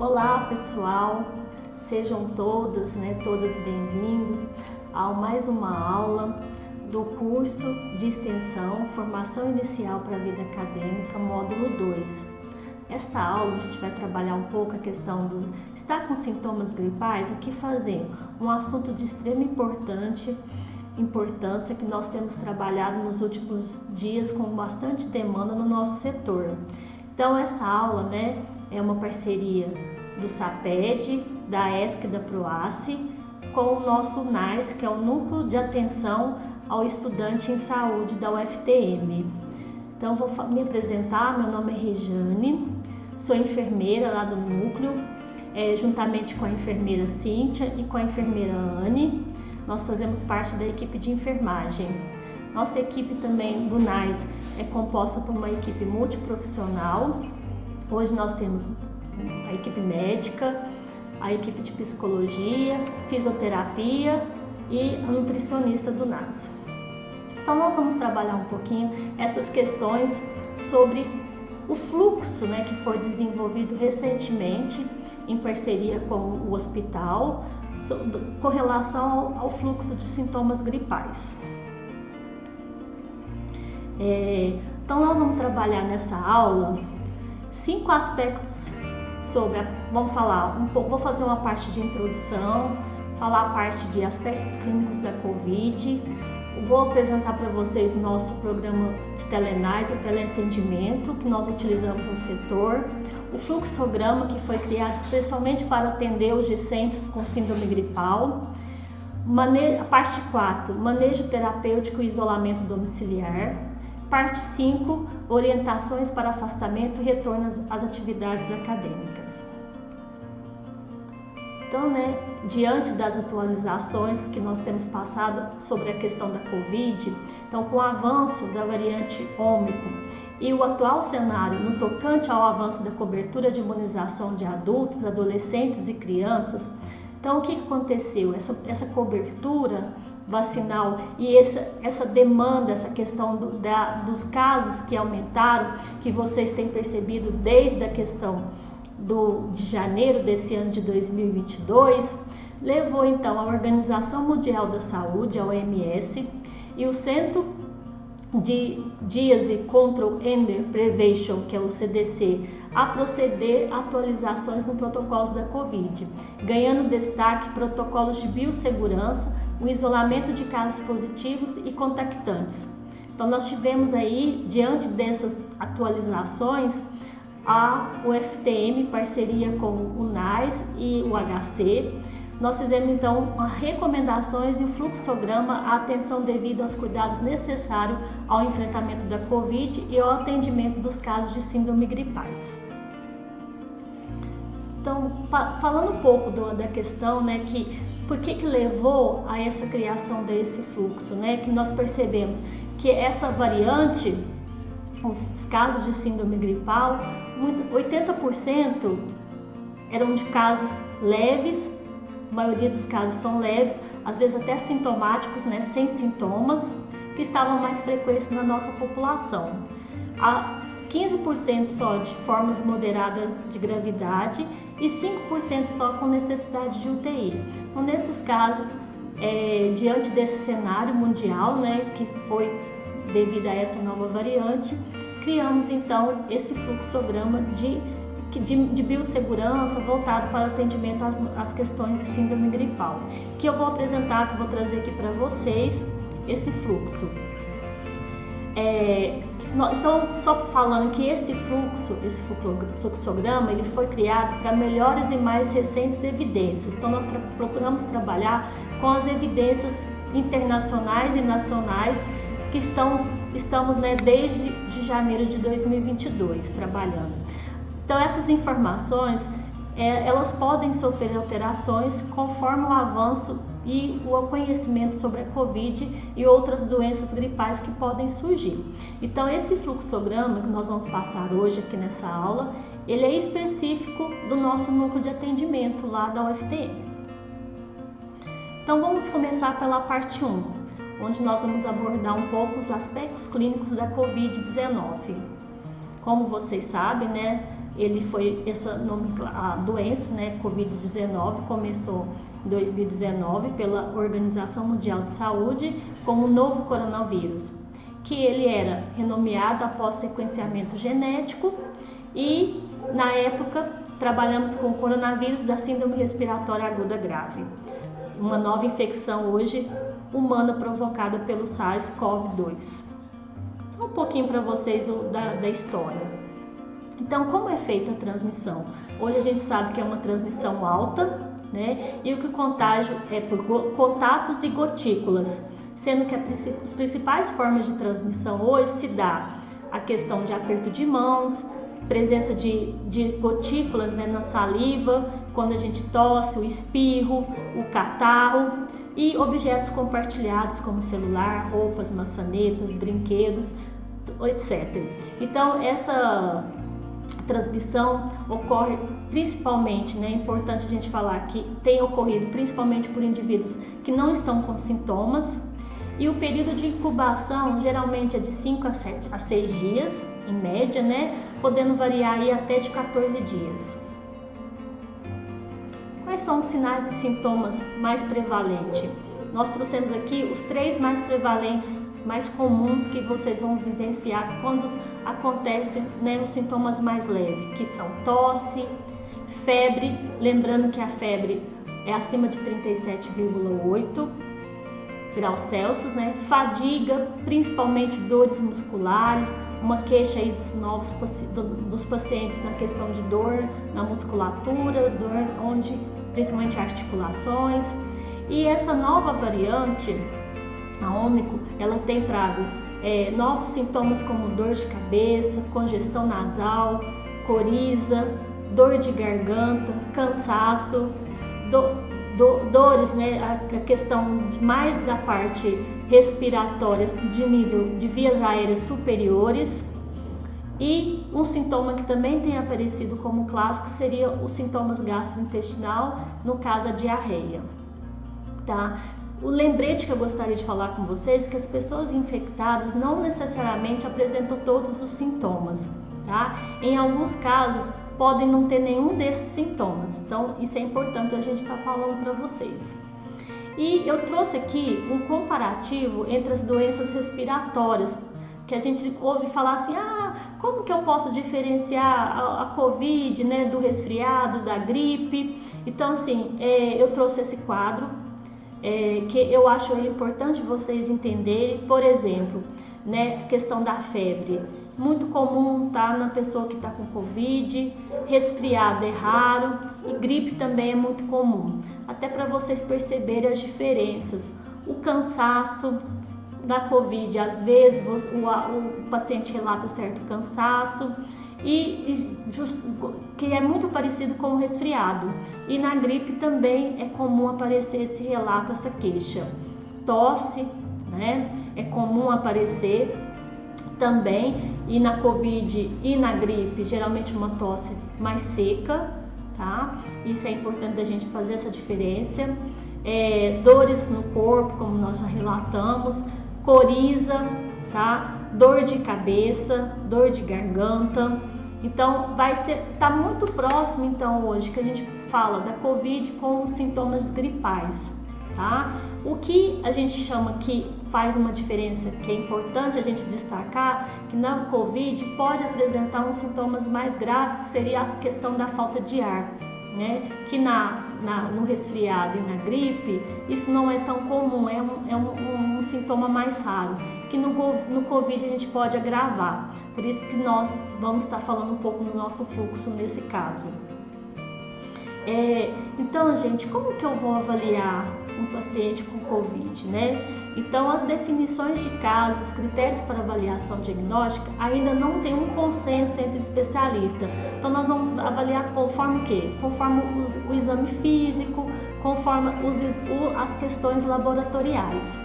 Olá pessoal, sejam todas bem-vindos a mais uma aula do curso de extensão Formação Inicial para a Vida Acadêmica, módulo 2. Esta aula a gente vai trabalhar um pouco a questão dos estar com sintomas gripais, o que fazer? Um assunto de extrema importância que nós temos trabalhado nos últimos dias com bastante demanda no nosso setor. Então essa aula é uma parceria do SAPED, da ESC e da PROACE com o nosso NAIS, que é o Núcleo de Atenção ao Estudante em Saúde da UFTM. Então vou me apresentar, meu nome é Rejane, sou enfermeira lá do núcleo, juntamente com a enfermeira Cíntia e com a enfermeira Anne, nós fazemos parte da equipe de enfermagem. Nossa equipe também do NAIS é composta por uma equipe multiprofissional. Hoje nós temos a equipe médica, a equipe de psicologia, fisioterapia e a nutricionista do NAIS. Então nós vamos trabalhar um pouquinho essas questões sobre o fluxo que foi desenvolvido recentemente em parceria com o hospital com relação ao fluxo de sintomas gripais. Então nós vamos trabalhar nessa aula 5 aspectos vamos falar um pouco, vou fazer uma parte de introdução, falar a parte de aspectos clínicos da COVID, vou apresentar para vocês nosso programa de telenais, o teleatendimento que nós utilizamos no setor, o fluxograma que foi criado especialmente para atender os discentes com síndrome gripal, a parte 4, manejo terapêutico e isolamento domiciliar, parte 5, orientações para afastamento e retorno às atividades acadêmicas. Então, diante das atualizações que nós temos passado sobre a questão da Covid, então com o avanço da variante Ômicron e o atual cenário no tocante ao avanço da cobertura de imunização de adultos, adolescentes e crianças, então o que aconteceu? Essa cobertura vacinal e essa demanda, essa questão dos casos que aumentaram, que vocês têm percebido desde a questão de janeiro desse ano de 2022, levou então a Organização Mundial da Saúde, a OMS, e o Centro de Disease Control and Prevention, que é o CDC, a proceder a atualizações no protocolos da Covid, ganhando destaque protocolos de biossegurança, o isolamento de casos positivos e contactantes. Então nós tivemos aí, diante dessas atualizações, a UFTM, parceria com o NAIS e o HC, nós fizemos então recomendações e fluxograma, a atenção devida aos cuidados necessários ao enfrentamento da Covid e ao atendimento dos casos de síndrome gripais. Então, falando um pouco da questão, por que levou a essa criação desse fluxo, que nós percebemos que essa variante, os casos de síndrome gripal, 80% eram de casos leves, a maioria dos casos são leves, às vezes até sintomáticos, sem sintomas, que estavam mais frequentes na nossa população. 15% só de formas moderadas de gravidade e 5% só com necessidade de UTI. Então, nesses casos, diante desse cenário mundial, que foi devido a essa nova variante, criamos então esse fluxograma de biossegurança voltado para o atendimento às questões de síndrome gripal, que eu vou apresentar, que eu vou trazer aqui para vocês esse fluxo. Então, só falando que esse fluxograma, ele foi criado para melhores e mais recentes evidências. Então, nós procuramos trabalhar com as evidências internacionais e nacionais que estamos desde janeiro de 2022 trabalhando. Então, essas informações, elas podem sofrer alterações conforme o avanço e o conhecimento sobre a Covid e outras doenças gripais que podem surgir. Então, esse fluxograma que nós vamos passar hoje aqui nessa aula, ele é específico do nosso núcleo de atendimento lá da UFTM. Então, vamos começar pela parte 1, onde nós vamos abordar um pouco os aspectos clínicos da Covid-19. Como vocês sabem, a doença, né, Covid-19, começou em 2019 pela Organização Mundial de Saúde como novo coronavírus, que ele era renomeado após sequenciamento genético e, na época, trabalhamos com o coronavírus da síndrome respiratória aguda grave, uma nova infecção hoje humana provocada pelo SARS-CoV-2. Só um pouquinho para vocês da história. Então, como é feita a transmissão? Hoje a gente sabe que é uma transmissão alta, né? E o que o contágio é por contatos e gotículas, sendo que as principais formas de transmissão hoje se dá a questão de aperto de mãos, presença de gotículas, né, na saliva, quando a gente tosse, o espirro, o catarro, e objetos compartilhados como celular, roupas, maçanetas, brinquedos, etc. Então, essa transmissão ocorre principalmente, né, é importante a gente falar que tem ocorrido principalmente por indivíduos que não estão com sintomas, e o período de incubação geralmente é de 5 a 6 dias, em média, né, podendo variar aí até de 14 dias. Quais são os sinais e sintomas mais prevalentes? Nós trouxemos aqui os 3 mais prevalentes, mais comuns que vocês vão vivenciar quando acontecem, né, os sintomas mais leves, que são tosse, febre, lembrando que a febre é acima de 37,8 graus Celsius, né? Fadiga, principalmente dores musculares, uma queixa aí dos pacientes na questão de dor na musculatura, dor principalmente articulações. E essa nova variante, a Ômicron, ela tem trago novos sintomas como dor de cabeça, congestão nasal, coriza, dor de garganta, cansaço, dores, né, a questão mais da parte respiratória de nível de vias aéreas superiores, e um sintoma que também tem aparecido como clássico seria os sintomas gastrointestinal, no caso a diarreia, tá? O lembrete que eu gostaria de falar com vocês é que as pessoas infectadas não necessariamente apresentam todos os sintomas, tá? Em alguns casos podem não ter nenhum desses sintomas, então isso é importante a gente estar falando para vocês. E eu trouxe aqui um comparativo entre as doenças respiratórias, que a gente ouve falar assim, como que eu posso diferenciar a Covid, né, do resfriado, da gripe? Então, assim, eu trouxe esse quadro, que eu acho importante vocês entenderem. Por exemplo, né, questão da febre, muito comum, tá, na pessoa que está com Covid, resfriado é raro e gripe também é muito comum, até para vocês perceberem as diferenças. O cansaço da Covid, às vezes o paciente relata certo cansaço, que é muito parecido com o resfriado, e na gripe também é comum aparecer esse relato, essa queixa. Tosse, né, é comum aparecer também, e na Covid e na gripe, geralmente uma tosse mais seca, tá? Isso é importante da gente fazer essa diferença. Dores no corpo, como nós já relatamos, coriza, tá? Dor de cabeça, dor de garganta. Então, tá muito próximo, então, hoje, que a gente fala da Covid com os sintomas gripais, tá? O que a gente chama que faz uma diferença, que é importante a gente destacar, que na Covid pode apresentar uns sintomas mais graves, que seria a questão da falta de ar, né? Que no resfriado e na gripe, isso não é tão comum, é um sintoma mais raro, que no Covid a gente pode agravar. Por isso que nós vamos estar falando um pouco no nosso fluxo nesse caso. Então, gente, como que eu vou avaliar um paciente com Covid, né? Então, as definições de casos, critérios para avaliação diagnóstica, ainda não tem um consenso entre especialistas. Então, nós vamos avaliar conforme o quê? Conforme o exame físico, conforme as questões laboratoriais.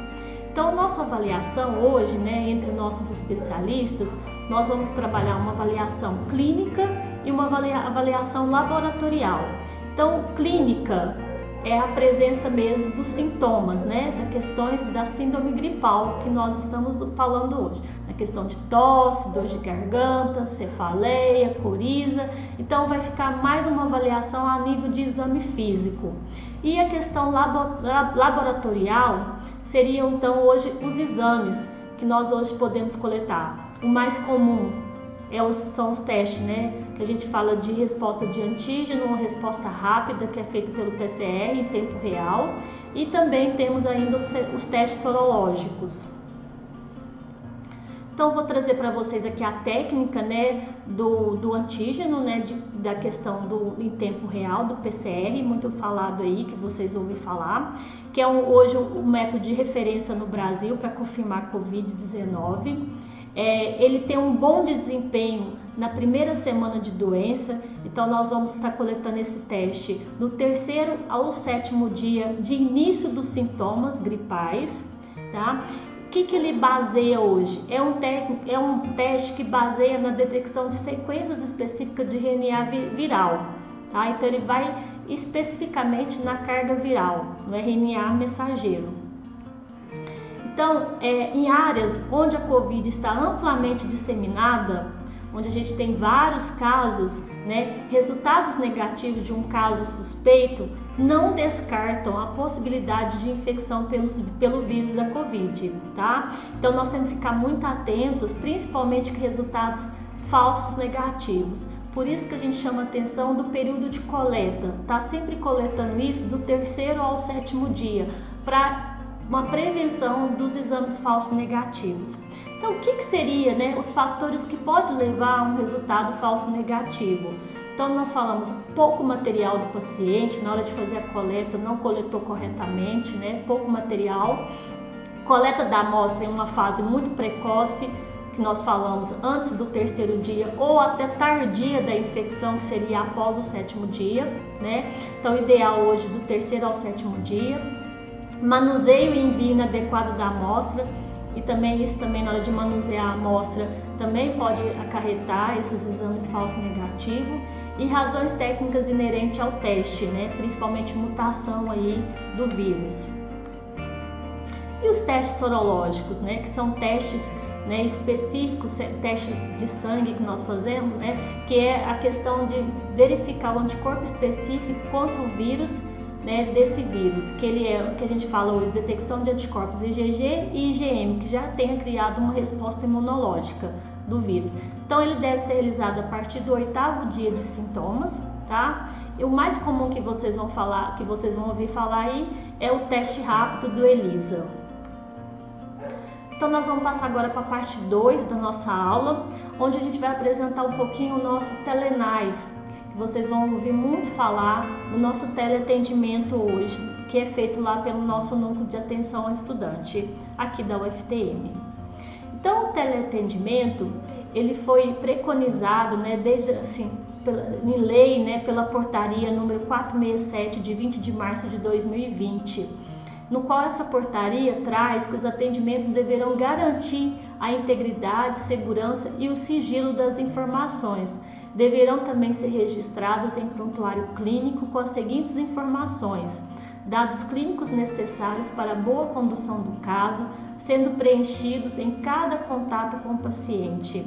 Então, nossa avaliação hoje, né, entre nossos especialistas, nós vamos trabalhar uma avaliação clínica e uma avaliação laboratorial. Então, clínica é a presença mesmo dos sintomas, né, das questões da síndrome gripal que nós estamos falando hoje, questão de tosse, dor de garganta, cefaleia, coriza. Então vai ficar mais uma avaliação a nível de exame físico. E a questão laboratorial seriam então hoje os exames que nós hoje podemos coletar. O mais comum são os testes, né? Que a gente fala de resposta de antígeno, uma resposta rápida que é feita pelo PCR em tempo real, e também temos ainda os testes sorológicos. Então vou trazer para vocês aqui a técnica, né, do antígeno, né, da questão em tempo real do PCR, muito falado aí, que vocês ouvem falar, que é hoje o método de referência no Brasil para confirmar Covid-19. Ele tem um bom desempenho na primeira semana de doença, então nós vamos estar coletando esse teste no 3º ao 7º dia de início dos sintomas gripais, tá? O que ele baseia hoje? É um teste que baseia na detecção de sequências específicas de RNA viral, tá? Então ele vai especificamente na carga viral, no RNA mensageiro. Então, em áreas onde a Covid está amplamente disseminada, onde a gente tem vários casos, né, resultados negativos de um caso suspeito, não descartam a possibilidade de infecção pelo vírus da Covid, tá? Então nós temos que ficar muito atentos, principalmente com resultados falsos negativos. Por isso que a gente chama atenção do período de coleta, tá? Sempre coletando isso do 3º ao 7º dia, para uma prevenção dos exames falsos negativos. Então, o que seria, né, os fatores que podem levar a um resultado falso negativo? Então, nós falamos pouco material do paciente, na hora de fazer a coleta, não coletou corretamente, né, pouco material. Coleta da amostra em uma fase muito precoce, que nós falamos antes do 3º dia ou até tardia da infecção, que seria após o 7º dia, né? Então, o ideal hoje do 3º ao 7º dia. Manuseio e envio inadequado da amostra, e também isso na hora de manusear a amostra também pode acarretar esses exames falsos negativos, e razões técnicas inerentes ao teste, né, principalmente mutação aí do vírus. E os testes sorológicos, né, que são testes, né, específicos, testes de sangue que nós fazemos, né, que é a questão de verificar o anticorpo específico contra o vírus, né, desse vírus, que ele é o que a gente fala hoje, detecção de anticorpos IgG e IgM, que já tenha criado uma resposta imunológica do vírus. Então ele deve ser realizado a partir do 8º dia de sintomas, tá? E o mais comum que vocês vão ouvir falar aí é o teste rápido do ELISA. Então nós vamos passar agora para a parte 2 da nossa aula, onde a gente vai apresentar um pouquinho o nosso Telenais. Vocês vão ouvir muito falar do nosso teleatendimento hoje, que é feito lá pelo nosso núcleo de atenção ao estudante, aqui da UFTM. Então, o teleatendimento, ele foi preconizado, né, desde, assim, em lei, né, pela portaria número 467, de 20 de março de 2020, no qual essa portaria traz que os atendimentos deverão garantir a integridade, segurança e o sigilo das informações. Deverão também ser registradas em prontuário clínico com as seguintes informações: dados clínicos necessários para a boa condução do caso, sendo preenchidos em cada contato com o paciente.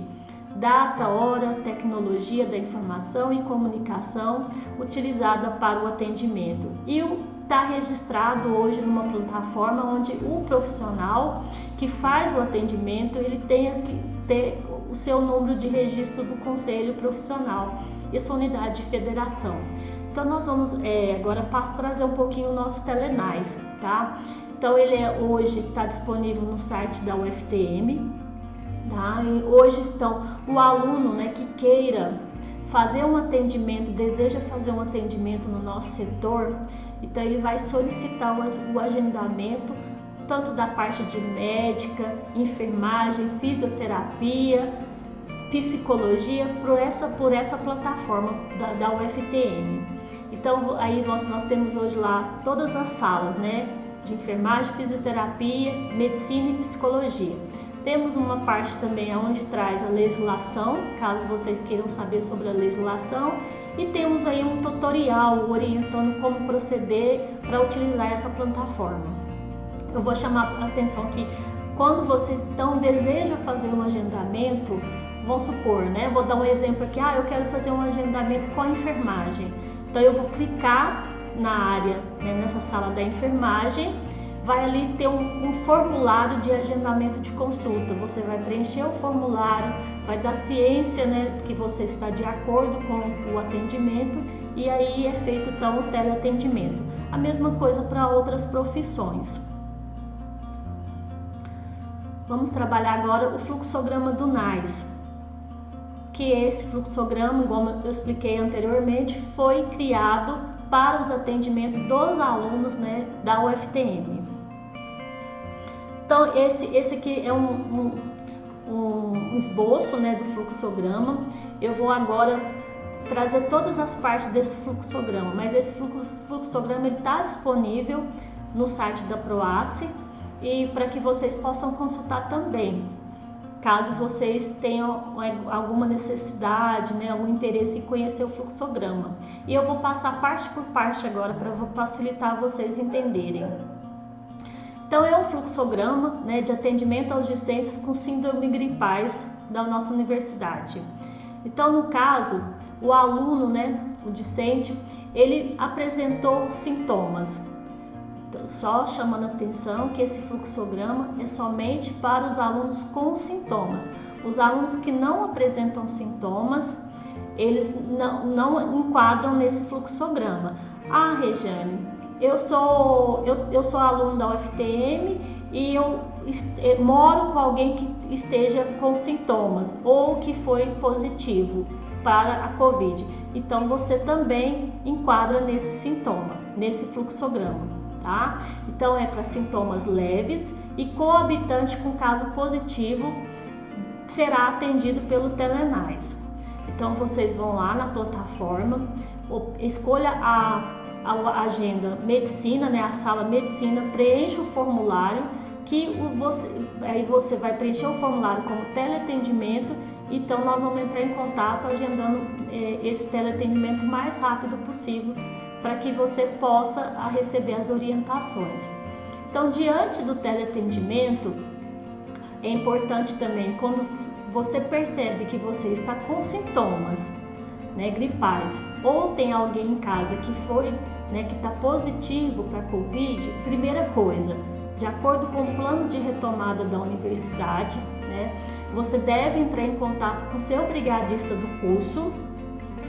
Data, hora, tecnologia da informação e comunicação utilizada para o atendimento. E está registrado hoje numa plataforma onde o profissional que faz o atendimento, ele tenha que ter o seu número de registro do conselho profissional e a sua unidade de federação. Então nós vamos agora trazer um pouquinho o nosso Telenais, tá? Então ele hoje está disponível no site da UFTM, tá? E hoje então o aluno, né, que queira fazer um atendimento, deseja fazer um atendimento no nosso setor, então ele vai solicitar o agendamento tanto da parte de médica, enfermagem, fisioterapia, psicologia, por essa plataforma da UFTM. Então aí nós temos hoje lá todas as salas, né, de enfermagem, fisioterapia, medicina e psicologia. Temos uma parte também onde traz a legislação, caso vocês queiram saber sobre a legislação, e temos aí um tutorial orientando como proceder para utilizar essa plataforma. Eu vou chamar a atenção aqui quando vocês desejam fazer um agendamento, vamos supor, né? Vou dar um exemplo aqui, eu quero fazer um agendamento com a enfermagem. Então eu vou clicar na área, né, nessa sala da enfermagem, vai ali ter um formulário de agendamento de consulta. Você vai preencher o formulário, vai dar ciência, né, que você está de acordo com o atendimento, e aí é feito então o teleatendimento. A mesma coisa para outras profissões. Vamos trabalhar agora o fluxograma do NAIS, que esse fluxograma, como eu expliquei anteriormente, foi criado para os atendimentos dos alunos, né, da UFTM. Então esse aqui é um esboço, né, do fluxograma. Eu vou agora trazer todas as partes desse fluxograma, mas esse fluxograma está disponível no site da PROACE, e para que vocês possam consultar também, caso vocês tenham alguma necessidade, né, algum interesse em conhecer o fluxograma. E eu vou passar parte por parte agora para facilitar vocês entenderem. Então é um fluxograma, né, de atendimento aos discentes com síndrome gripais da nossa universidade. Então, no caso, o aluno, né, o discente, ele apresentou sintomas. Então, só chamando a atenção que esse fluxograma é somente para os alunos com sintomas. Os alunos que não apresentam sintomas, eles não enquadram nesse fluxograma. Regiane, eu sou aluno da UFTM e eu moro com alguém que esteja com sintomas ou que foi positivo para a COVID. Então você também enquadra nesse sintoma, nesse fluxograma. Tá? Então é para sintomas leves e coabitante com caso positivo será atendido pelo Telenais. Então vocês vão lá na plataforma, escolha a agenda medicina, né, a sala medicina, preencha o formulário aí você vai preencher o formulário como teleatendimento. Então nós vamos entrar em contato agendando esse teleatendimento o mais rápido possível, para que você possa receber as orientações. Então, diante do teleatendimento, é importante também, quando você percebe que você está com sintomas, né, gripais, ou tem alguém em casa que foi, né, que está positivo para a COVID, primeira coisa, de acordo com o plano de retomada da universidade, né, você deve entrar em contato com o seu brigadista do curso.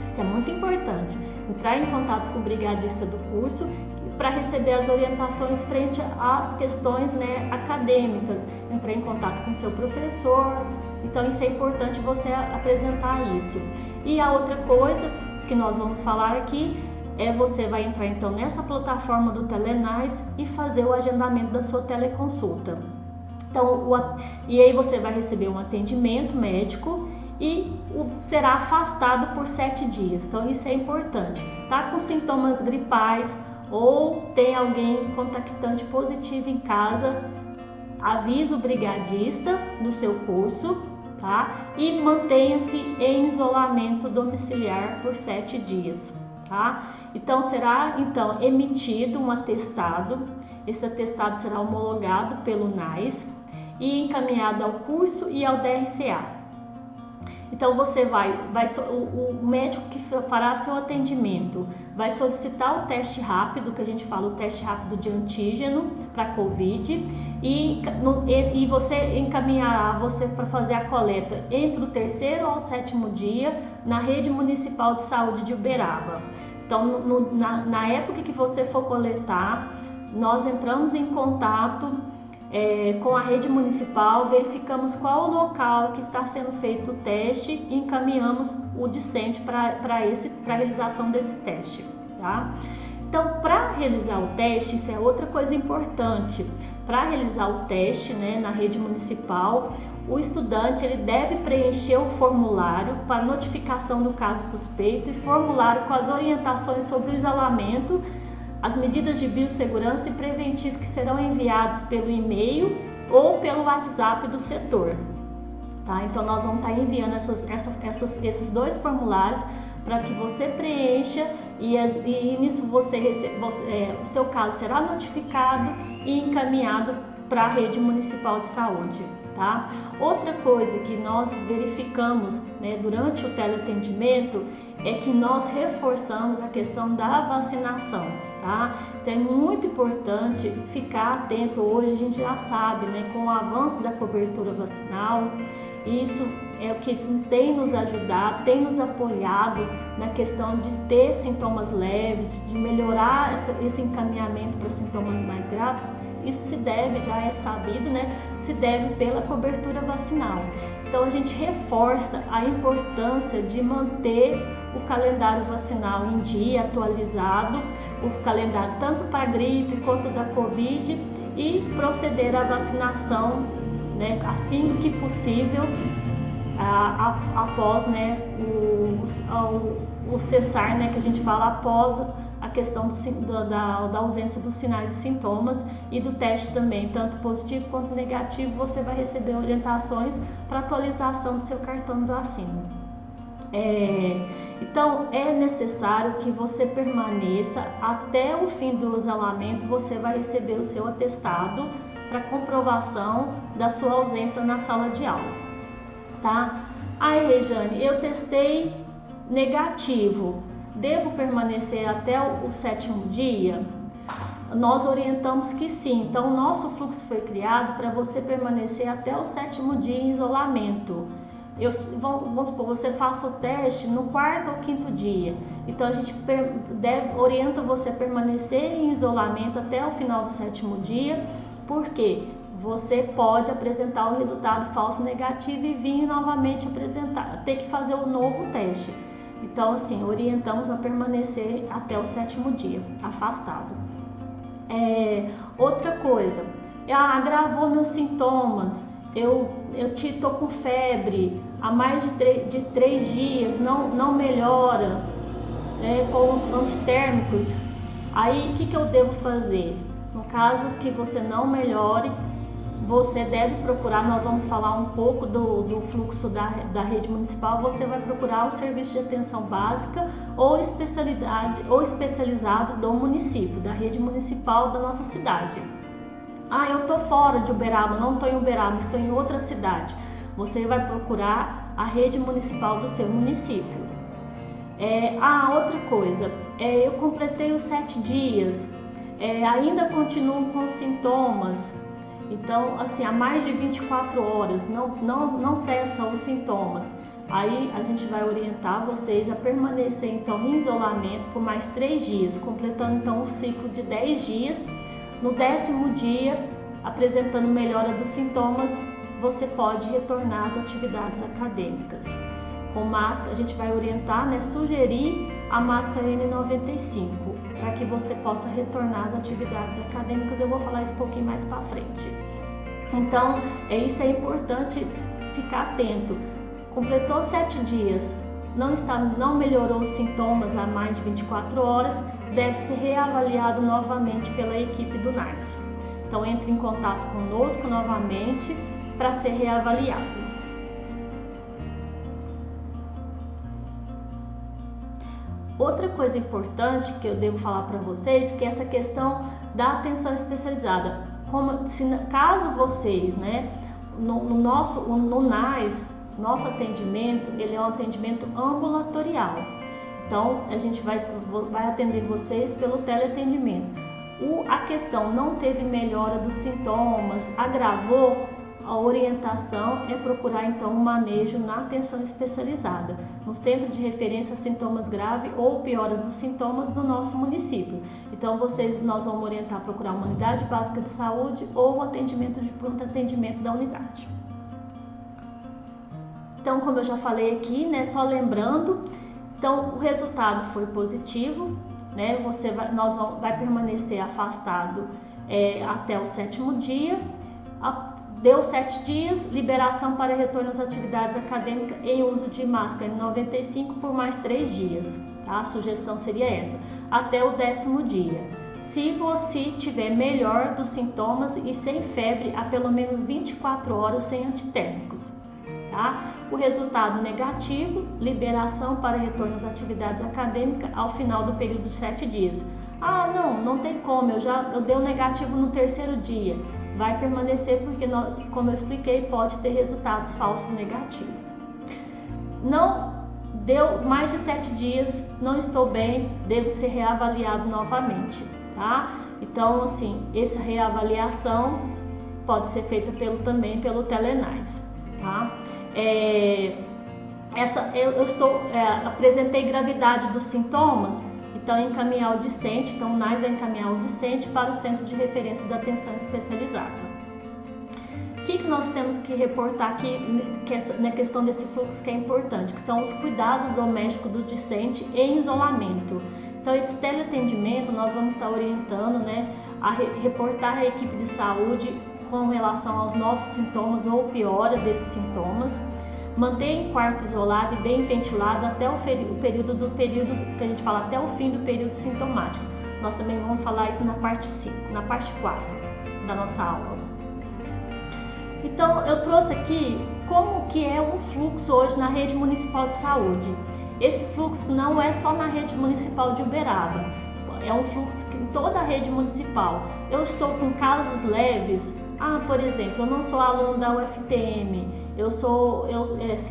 Isso é muito importante, entrar em contato com o brigadista do curso para receber as orientações frente às questões, né, acadêmicas, entrar em contato com o seu professor. Então isso é importante você apresentar isso. E a outra coisa que nós vamos falar aqui você vai entrar então nessa plataforma do Telenais e fazer o agendamento da sua teleconsulta. Então, e aí você vai receber um atendimento médico e será afastado por 7 dias. Então isso é importante. Tá com sintomas gripais ou tem alguém contactante positivo em casa, avisa o brigadista do seu curso, tá? E mantenha-se em isolamento domiciliar por 7 dias, tá? Então será emitido um atestado. Esse atestado será homologado pelo NAIS e encaminhado ao curso e ao DRCA. Então você o médico que fará seu atendimento vai solicitar o teste rápido, que a gente fala o teste rápido de antígeno para COVID, e você encaminhará você para fazer a coleta entre o 3º ao 7º dia na rede municipal de saúde de Uberaba. Então na época que você for coletar, nós entramos em contato com a rede municipal, verificamos qual o local que está sendo feito o teste e encaminhamos o discente para a realização desse teste, tá? Então, para realizar o teste, isso é outra coisa importante. Para realizar o teste, né, na rede municipal, o estudante ele deve preencher o formulário para notificação do caso suspeito e formulário com as orientações sobre o isolamento, as medidas de biossegurança e preventivo que serão enviados pelo e-mail ou pelo WhatsApp do setor. Tá? Então nós vamos estar enviando esses 2 formulários para que você preencha e nisso o seu caso será notificado e encaminhado para a rede municipal de saúde, tá? Outra coisa que nós verificamos, né, durante o teleatendimento é que nós reforçamos a questão da vacinação, tá? Então é muito importante ficar atento. Hoje a gente já sabe, né, com o avanço da cobertura vacinal, isso é o que tem nos ajudado, tem nos apoiado na questão de ter sintomas leves, de melhorar esse encaminhamento para sintomas mais graves. Isso se deve, já é sabido, né? Se deve pela cobertura vacinal. Então a gente reforça a importância de manter o calendário vacinal em dia, atualizado, o calendário tanto para a gripe quanto da Covid, e proceder à vacinação, né, assim que possível, após, né, o cessar, né, que a gente fala após a questão da ausência dos sinais e sintomas, e do teste também, tanto positivo quanto negativo. Você vai receber orientações para atualização do seu cartão de vacina. Então é necessário que você permaneça até o fim do isolamento. Você vai receber o seu atestado para comprovação da sua ausência na sala de aula, tá? Aí, Rejane, eu testei negativo, devo permanecer até o 7º dia? Nós orientamos que sim. Então o nosso fluxo foi criado para você permanecer até o 7º dia em isolamento. Vamos supor, você faça o teste no 4º ou 5º dia. Então a gente orienta você a permanecer em isolamento até o final do 7º dia, porque você pode apresentar o resultado falso negativo e vir novamente ter que fazer o novo teste. Então, assim, orientamos a permanecer até o 7º dia, afastado. Outra coisa, agravou meus sintomas. Eu tô com febre há mais de 3 dias, não melhora, com os antitérmicos. Aí o que eu devo fazer? No caso que você não melhore, você deve procurar, nós vamos falar um pouco do fluxo da rede municipal. Você vai procurar o serviço de atenção básica ou especializado do município, da rede municipal da nossa cidade. Eu estou fora de Uberaba, não estou em Uberaba, estou em outra cidade. Você vai procurar a rede municipal do seu município. Outra coisa, eu completei os 7 dias, ainda continuo com sintomas. Então, assim, há mais de 24 horas, não cessam os sintomas. Aí a gente vai orientar vocês a permanecer então em isolamento por mais 3 dias, completando então um ciclo de 10 dias. No 10º dia, apresentando melhora dos sintomas, você pode retornar às atividades acadêmicas. Com máscara, a gente vai orientar, né, sugerir a máscara N95 para que você possa retornar às atividades acadêmicas. Eu vou falar isso um pouquinho mais para frente. Então, isso é importante ficar atento. Completou 7 dias, não melhorou os sintomas há mais de 24 horas, deve ser reavaliado novamente pela equipe do NARS. Então entre em contato conosco novamente para ser reavaliado. Outra coisa importante que eu devo falar para vocês, que é essa questão da atenção especializada. Caso vocês, né, no NARS, nosso atendimento, ele é um atendimento ambulatorial. Então, a gente vai atender vocês pelo teleatendimento. A questão não teve melhora dos sintomas, agravou, a orientação é procurar então um manejo na atenção especializada, no Centro de Referência a Sintomas Graves ou Pioras dos Sintomas do nosso município. Então, nós vamos orientar a procurar uma unidade básica de saúde ou o atendimento de pronto atendimento da unidade. Então, como eu já falei aqui, né, só lembrando, então o resultado foi positivo, né, nós vai permanecer afastado até o 7º dia. Deu 7 dias, liberação para retorno às atividades acadêmicas em uso de máscara N95 por mais 3 dias. Tá? A sugestão seria essa, até o 10º dia. Se você tiver melhor dos sintomas e sem febre há pelo menos 24 horas sem antitérmicos. Tá? O resultado negativo, liberação para retorno às atividades acadêmicas ao final do período de 7 dias. Não tem como, eu dei o negativo no 3º dia. vai permanecer porque, como eu expliquei, pode ter resultados falsos negativos. Não deu mais de 7 dias, não estou bem, devo ser reavaliado novamente, tá? Então, assim, essa reavaliação pode ser feita também pelo Telenais, tá? Apresentei gravidade dos sintomas, então encaminhar o discente, então o NAS vai encaminhar o discente para o Centro de Referência da Atenção Especializada. O que nós temos que reportar aqui na questão desse fluxo que é importante, que são os cuidados domésticos do discente em isolamento. Então, esse teleatendimento nós vamos estar orientando, né, a reportar a equipe de saúde com relação aos novos sintomas ou piora desses sintomas, manter em quarto isolado e bem ventilado até o período que a gente fala, até o fim do período sintomático. Nós também vamos falar isso na parte 5, na parte 4 da nossa aula. Então, eu trouxe aqui como que é um fluxo hoje na rede municipal de saúde. Esse fluxo não é só na rede municipal de Uberaba, é um fluxo em toda a rede municipal. Eu estou com casos leves, por exemplo, eu não sou aluno da UFTM,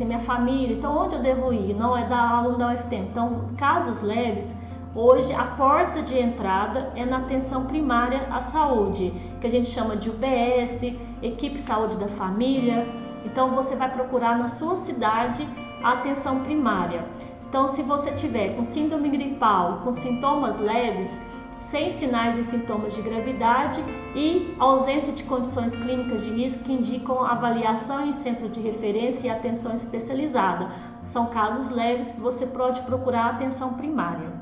minha família, então onde eu devo ir? Não é aluno da UFTM. Então, casos leves, hoje a porta de entrada é na atenção primária à saúde, que a gente chama de UBS, equipe saúde da família. Então você vai procurar na sua cidade a atenção primária. Então, se você tiver com síndrome gripal, com sintomas leves, sem sinais e sintomas de gravidade e ausência de condições clínicas de risco que indicam avaliação em centro de referência e atenção especializada, são casos leves que você pode procurar a atenção primária.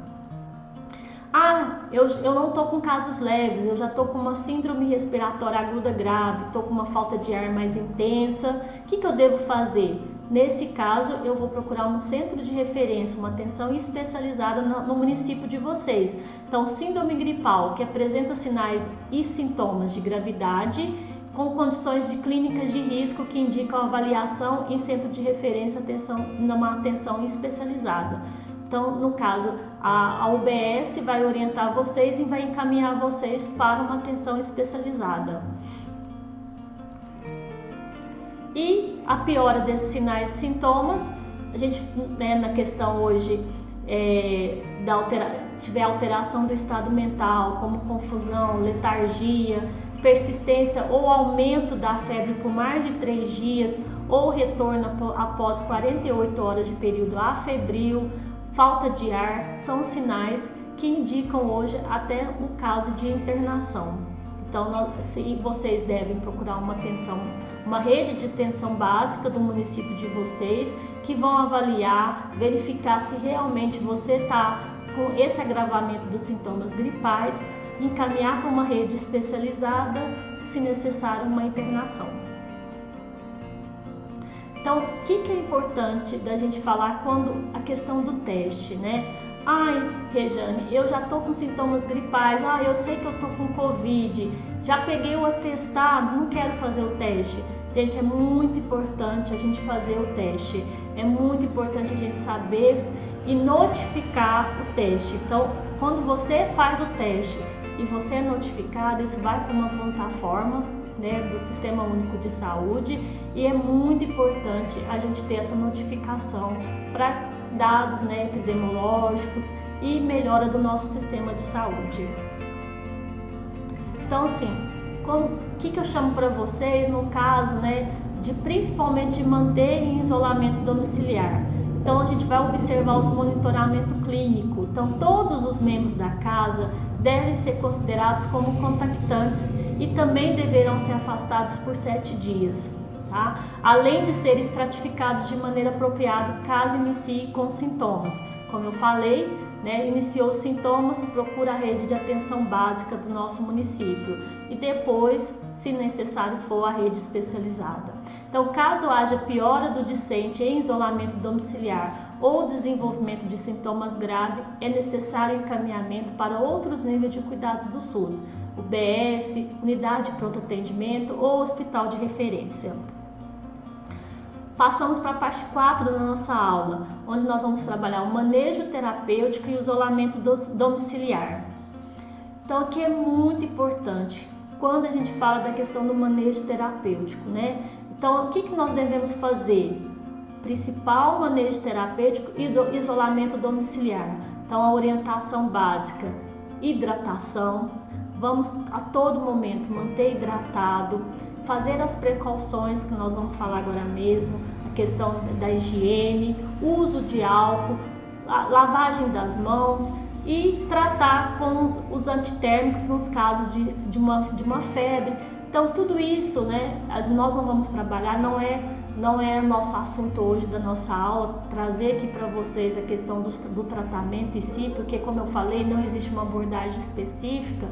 Eu não estou com casos leves, eu já estou com uma síndrome respiratória aguda grave, estou com uma falta de ar mais intensa. O que eu devo fazer? Nesse caso, eu vou procurar um centro de referência, uma atenção especializada no município de vocês. Então, síndrome gripal, que apresenta sinais e sintomas de gravidade, com condições de clínicas de risco que indicam avaliação em centro de referência, numa atenção especializada. Então, no caso, a UBS vai orientar vocês e vai encaminhar vocês para uma atenção especializada. E a piora desses sinais e sintomas, a gente, na questão hoje, se tiver alteração do estado mental, como confusão, letargia, persistência ou aumento da febre por mais de 3 dias, ou retorno após 48 horas de período afebril, falta de ar, são sinais que indicam hoje até o caso de internação. Então, vocês devem procurar uma rede de atenção básica do município de vocês, que vão avaliar, verificar se realmente você está com esse agravamento dos sintomas gripais, encaminhar para uma rede especializada, se necessário, uma internação. Então, o que é importante da gente falar quando a questão do teste, né? Rejane, eu já estou com sintomas gripais, eu sei que eu estou com Covid, já peguei o atestado, não quero fazer o teste. Gente, é muito importante a gente fazer o teste, é muito importante a gente saber e notificar o teste. Então, quando você faz o teste e você é notificado, isso vai para uma plataforma, né, do Sistema Único de Saúde, e é muito importante a gente ter essa notificação para dados, né, epidemiológicos e melhora do nosso sistema de saúde. Então, assim, o que eu chamo para vocês no caso, né, principalmente de manter em isolamento domiciliar? Então, a gente vai observar os monitoramento clínico. Então, todos os membros da casa devem ser considerados como contactantes e também deverão ser afastados por 7 dias. Tá? Além de ser estratificados de maneira apropriada caso inicie com sintomas. Como eu falei, né, iniciou os sintomas, procura a rede de atenção básica do nosso município e depois, se necessário for, a rede especializada. Então, caso haja piora do discente em isolamento domiciliar ou desenvolvimento de sintomas graves, é necessário encaminhamento para outros níveis de cuidados do SUS, UBS, unidade de pronto atendimento ou hospital de referência. Passamos para a parte 4 da nossa aula, onde nós vamos trabalhar o manejo terapêutico e o isolamento domiciliar. Então, aqui é muito importante quando a gente fala da questão do manejo terapêutico, né? Então, o que nós devemos fazer? Principal manejo terapêutico e do isolamento domiciliar. Então, a orientação básica, hidratação. Vamos a todo momento manter hidratado, fazer as precauções que nós vamos falar agora mesmo, a questão da higiene, uso de álcool, a lavagem das mãos e tratar com os antitérmicos nos casos de uma febre. Então, tudo isso, né, nós não vamos trabalhar, não é nosso assunto hoje da nossa aula, trazer aqui para vocês a questão do tratamento em si, porque, como eu falei, não existe uma abordagem específica.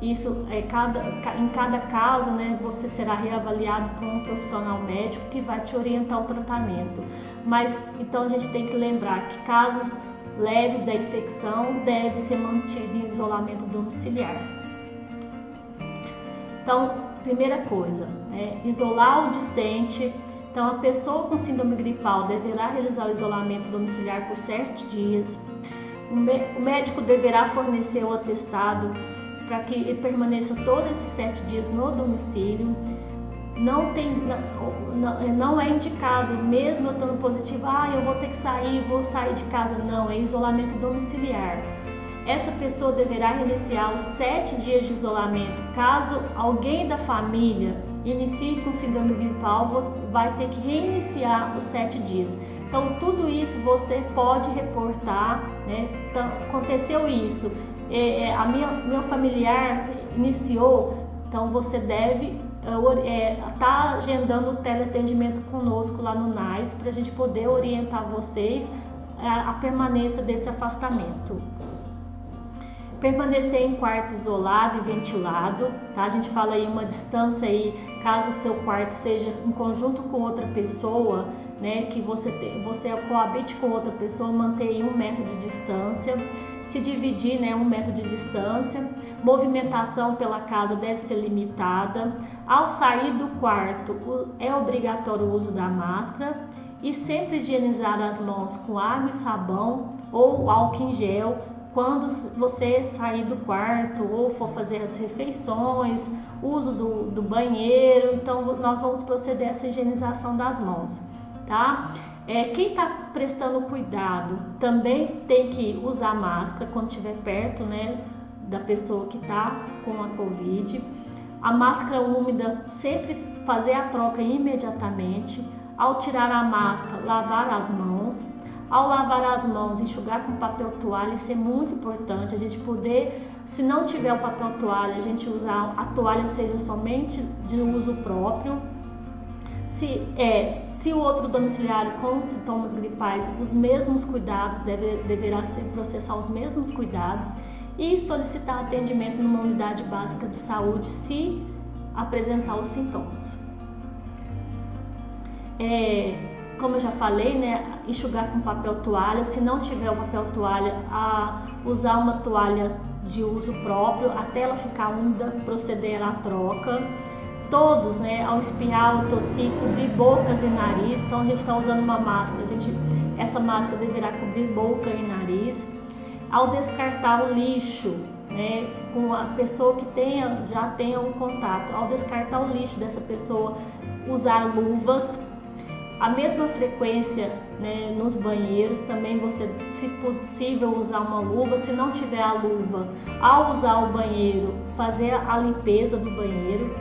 Isso em cada caso, né, você será reavaliado por um profissional médico que vai te orientar o tratamento. Mas então a gente tem que lembrar que casos leves da infecção devem ser mantidos em isolamento domiciliar. Então, primeira coisa, isolar o discente. Então, a pessoa com síndrome gripal deverá realizar o isolamento domiciliar por 7 dias. O médico deverá fornecer o atestado para que ele permaneça todos esses 7 dias no domicílio. Não é indicado, mesmo eu estando positivo, eu vou ter que sair, vou sair de casa. Não, é isolamento domiciliar. Essa pessoa deverá iniciar os 7 dias de isolamento. Caso alguém da família inicie com síndrome gripal, você vai ter que reiniciar os 7 dias. Então, tudo isso você pode reportar, né? Então, aconteceu isso, meu familiar iniciou, então você deve estar agendando o teleatendimento conosco lá no NAIS para a gente poder orientar vocês a permanência desse afastamento. Permanecer em quarto isolado e ventilado, tá? A gente fala aí uma distância aí, caso o seu quarto seja em conjunto com outra pessoa, né, que você coabite com outra pessoa, manter aí 1 metro de distância, se dividir, né, 1 metro de distância. Movimentação pela casa deve ser limitada. Ao sair do quarto, é obrigatório o uso da máscara e sempre higienizar as mãos com água e sabão ou álcool em gel quando você sair do quarto ou for fazer as refeições, uso do banheiro. Então, nós vamos proceder a essa higienização das mãos, tá? Quem está prestando cuidado também tem que usar máscara quando estiver perto, né, da pessoa que está com a Covid. A máscara úmida, sempre fazer a troca imediatamente. Ao tirar a máscara, lavar as mãos. Ao lavar as mãos, enxugar com papel toalha. Isso é muito importante, a gente poder, se não tiver o papel toalha, a gente usar a toalha seja somente de uso próprio. Se o outro domiciliário com sintomas gripais, os mesmos cuidados, deverá ser processar os mesmos cuidados e solicitar atendimento numa unidade básica de saúde se apresentar os sintomas. Como eu já falei, né, enxugar com papel toalha. Se não tiver o papel toalha, usar uma toalha de uso próprio até ela ficar úmida, proceder à troca. Todos, né, ao espirrar ou tossir, cobrir bocas e nariz. Então, a gente está usando uma máscara, essa máscara deverá cobrir boca e nariz. Ao descartar o lixo, né, com a pessoa que já tenha um contato, ao descartar o lixo dessa pessoa, usar luvas. A mesma frequência, né, nos banheiros, também você, se possível, usar uma luva. Se não tiver a luva, ao usar o banheiro, fazer a limpeza do banheiro.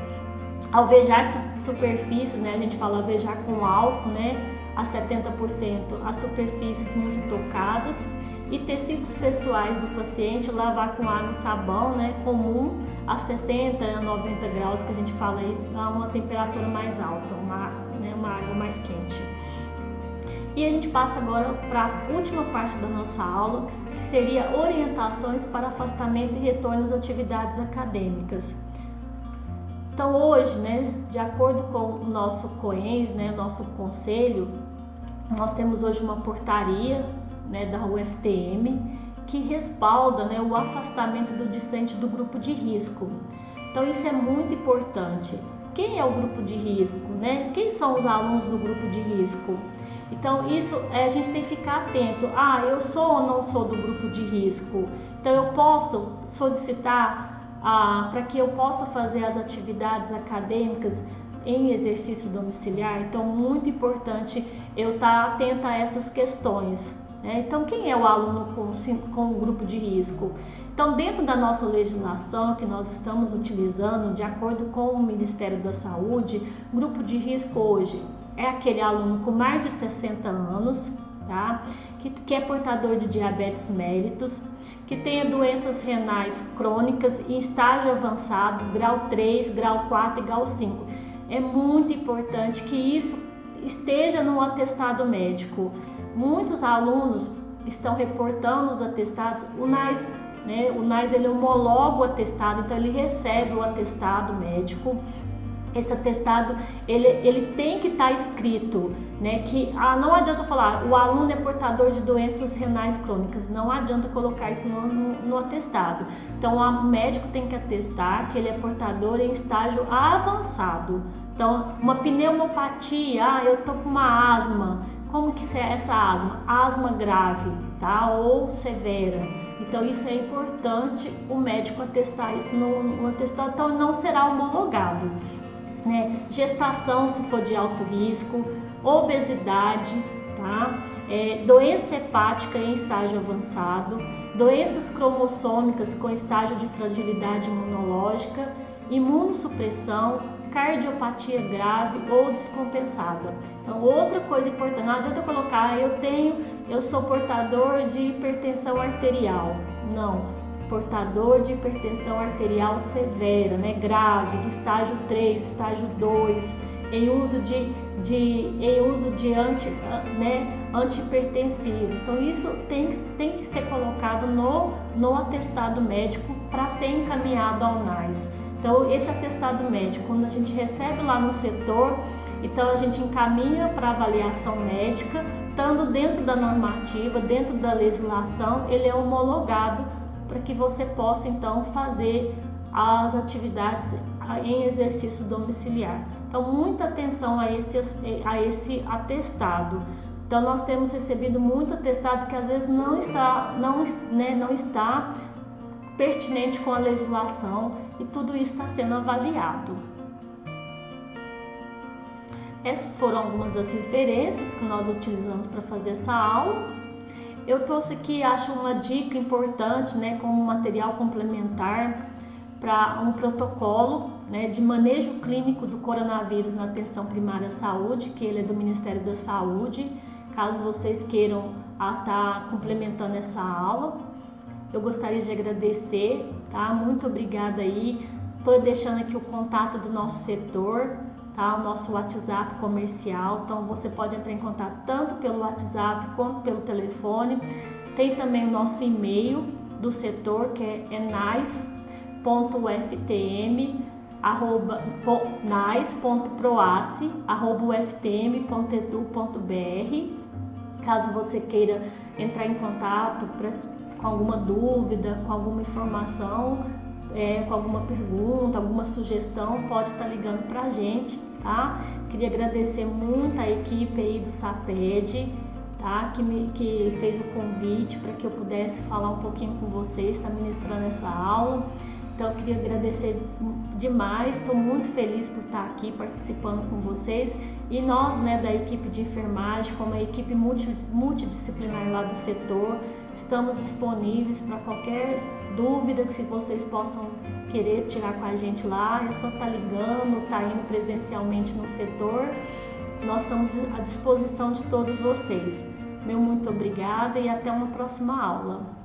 Alvejar superfície, né, a gente fala alvejar com álcool, né, a 70% as superfícies muito tocadas. E tecidos pessoais do paciente, lavar com água e sabão, né, comum, a 60 a 90 graus, que a gente fala isso, a uma temperatura mais alta, uma água mais quente. E a gente passa agora para a última parte da nossa aula, que seria orientações para afastamento e retorno às atividades acadêmicas. Então, hoje, né, de acordo com o nosso COENS, né, nosso conselho, nós temos hoje uma portaria, né, da UFTM, que respalda, né, o afastamento do discente do grupo de risco. Então, isso é muito importante. Quem é o grupo de risco, né? Quem são os alunos do grupo de risco? Então, isso a gente tem que ficar atento. Eu sou ou não sou do grupo de risco? Então, eu posso solicitar para que eu possa fazer as atividades acadêmicas em exercício domiciliar. Então, muito importante eu estar atenta a essas questões, né? Então, quem é o aluno com o grupo de risco? Então, dentro da nossa legislação que nós estamos utilizando, de acordo com o Ministério da Saúde, grupo de risco hoje é aquele aluno com mais de 60 anos, tá? Que é portador de diabetes mellitus, que tenha doenças renais crônicas em estágio avançado, grau 3, grau 4 e grau 5. É muito importante que isso esteja no atestado médico. Muitos alunos estão reportando os atestados, o NAS, né? O NAS ele homologa o atestado, então ele recebe o atestado médico. Esse atestado ele tem que estar escrito, né, que não adianta falar o aluno é portador de doenças renais crônicas, não adianta colocar isso no atestado. Então o médico tem que atestar que ele é portador em estágio avançado. Então uma pneumopatia, eu tô com uma asma, como que é essa asma? Asma grave, tá? Ou severa. Então isso é importante o médico atestar isso no atestado, então não será homologado. Né? Gestação, se for de alto risco, obesidade, tá? Doença hepática em estágio avançado, doenças cromossômicas com estágio de fragilidade imunológica, imunossupressão, cardiopatia grave ou descompensada. Então, outra coisa importante, não adianta colocar eu sou portador de hipertensão arterial. Não. Portador de hipertensão arterial severa, né, grave, de estágio 3, estágio 2, em uso de antihipertensivos. Então isso tem que ser colocado no atestado médico para ser encaminhado ao NAS. Então esse atestado médico, quando a gente recebe lá no setor, então a gente encaminha para avaliação médica, estando dentro da normativa, dentro da legislação, ele é homologado para que você possa então fazer as atividades em exercício domiciliar. Então muita atenção a esse atestado. Então nós temos recebido muito atestado que às vezes não está pertinente com a legislação e tudo isso está sendo avaliado. Essas foram algumas das referências que nós utilizamos para fazer essa aula. Eu trouxe aqui, acho uma dica importante, né, como material complementar para um protocolo, né, de manejo clínico do coronavírus na atenção primária à saúde, que ele é do Ministério da Saúde, caso vocês queiram estar complementando essa aula. Eu gostaria de agradecer, tá? Muito obrigada aí. Estou deixando aqui o contato do nosso setor, tá? O nosso WhatsApp comercial, então você pode entrar em contato tanto pelo WhatsApp quanto pelo telefone. Tem também o nosso e-mail do setor, que é nais.ftm@ftm.edu.br. Caso você queira entrar em contato com alguma dúvida, com alguma informação, com alguma pergunta, alguma sugestão, pode estar ligando para a gente, tá? Queria agradecer muito a equipe aí do SAPED, tá? Que fez o convite para que eu pudesse falar um pouquinho com vocês, estar ministrando essa aula. Então eu queria agradecer demais, estou muito feliz por estar aqui participando com vocês. E nós, né, da equipe de enfermagem, como a equipe multidisciplinar lá do setor, estamos disponíveis para qualquer dúvida que vocês possam querer tirar com a gente lá. É só estar ligando, estar indo presencialmente no setor. Nós estamos à disposição de todos vocês. Meu muito obrigada e até uma próxima aula.